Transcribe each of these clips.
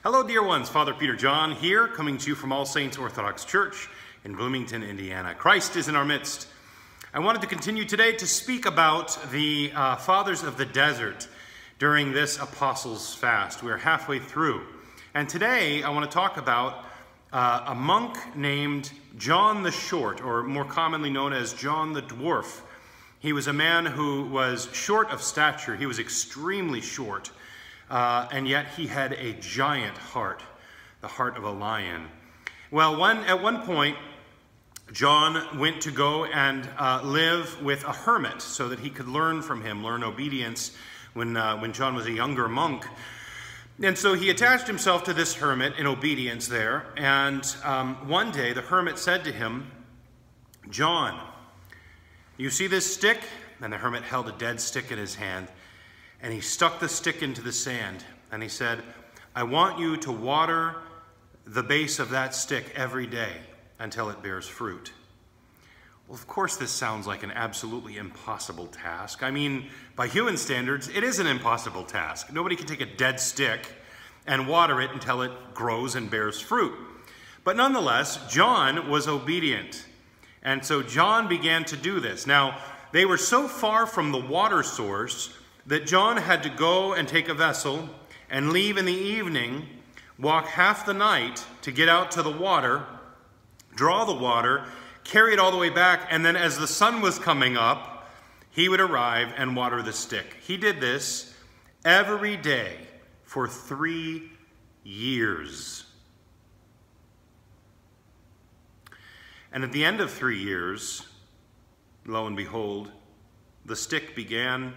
Hello, dear ones. Father Peter John here, coming to you from All Saints Orthodox Church in Bloomington, Indiana. Christ is in our midst. I wanted to continue today to speak about the Fathers of the Desert during this Apostles' Fast. We're halfway through. And today I want to talk about a monk named John the Short, or more commonly known as John the Dwarf. He was a man who was short of stature. He was extremely short. And yet he had a giant heart, the heart of a lion. Well, at one point, John went to go and live with a hermit so that he could learn from him, learn obedience when John was a younger monk. And so he attached himself to this hermit in obedience there. And one day the hermit said to him, "John, you see this stick?" And the hermit held a dead stick in his hand. And he stuck the stick into the sand, and he said, "I want you to water the base of that stick every day until it bears fruit." Well, of course, this sounds like an absolutely impossible task. I mean, by human standards, it is an impossible task. Nobody can take a dead stick and water it until it grows and bears fruit. But nonetheless, John was obedient. And so John began to do this. Now, they were so far from the water source that John had to go and take a vessel and leave in the evening, walk half the night to get out to the water, draw the water, carry it all the way back, and then as the sun was coming up, he would arrive and water the stick. He did this every day for 3 years. And at the end of 3 years, lo and behold, the stick began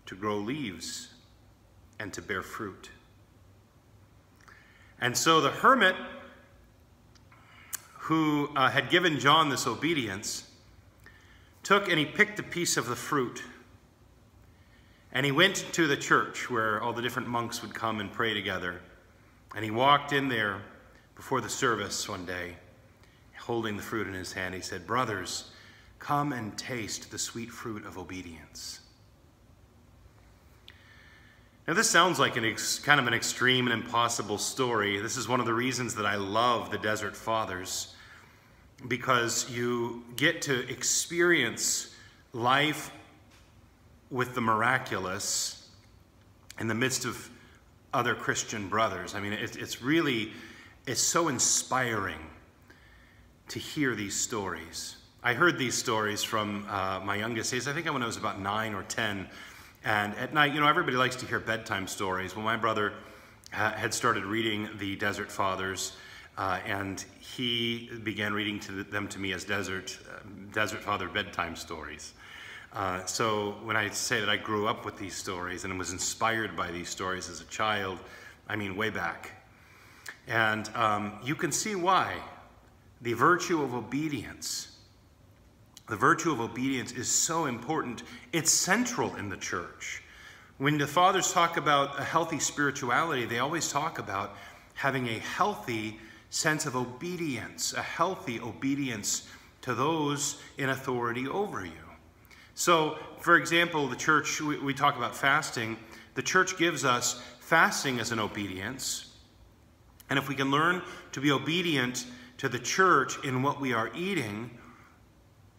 to grow leaves and to bear fruit. And so the hermit who had given John this obedience took and he picked a piece of the fruit, and he went to the church where all the different monks would come and pray together. And he walked in there before the service one day, holding the fruit in his hand. He said, "Brothers, come and taste the sweet fruit of obedience." Now, this sounds like kind of an extreme and impossible story. This is one of the reasons that I love the Desert Fathers, because you get to experience life with the miraculous in the midst of other Christian brothers. I mean, it's so inspiring to hear these stories. I heard these stories from my youngest days. I think when I was about 9 or 10. And at night, everybody likes to hear bedtime stories. Well, my brother had started reading the Desert Fathers, and he began reading them to me as Desert Father bedtime stories. So when I say that I grew up with these stories and was inspired by these stories as a child, I mean way back. And you can see why. The virtue of obedience. The virtue of obedience is so important. It's central in the church. When the fathers talk about a healthy spirituality, they always talk about having a healthy sense of obedience, a healthy obedience to those in authority over you. So, for example, the church, we talk about fasting. The church gives us fasting as an obedience. And if we can learn to be obedient to the church in what we are eating,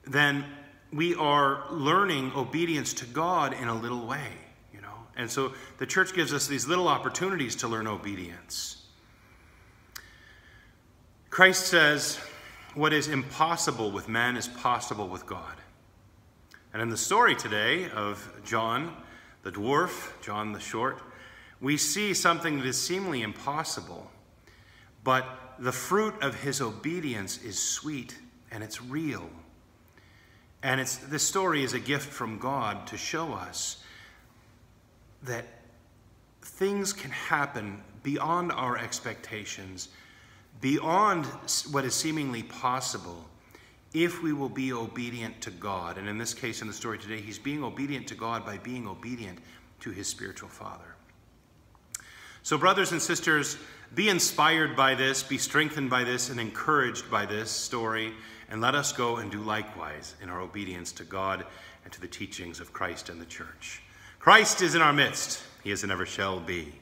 then we are learning obedience to God in a little way, And so the church gives us these little opportunities to learn obedience. Christ says, what is impossible with man is possible with God. And in the story today of John the Dwarf, John the Short, we see something that is seemingly impossible, but the fruit of his obedience is sweet and it's real. And this story is a gift from God to show us that things can happen beyond our expectations, beyond what is seemingly possible, if we will be obedient to God. And in this case, in the story today, he's being obedient to God by being obedient to his spiritual father. So brothers and sisters, be inspired by this, be strengthened by this, and encouraged by this story, and let us go and do likewise in our obedience to God and to the teachings of Christ and the church. Christ is in our midst. He is and ever shall be.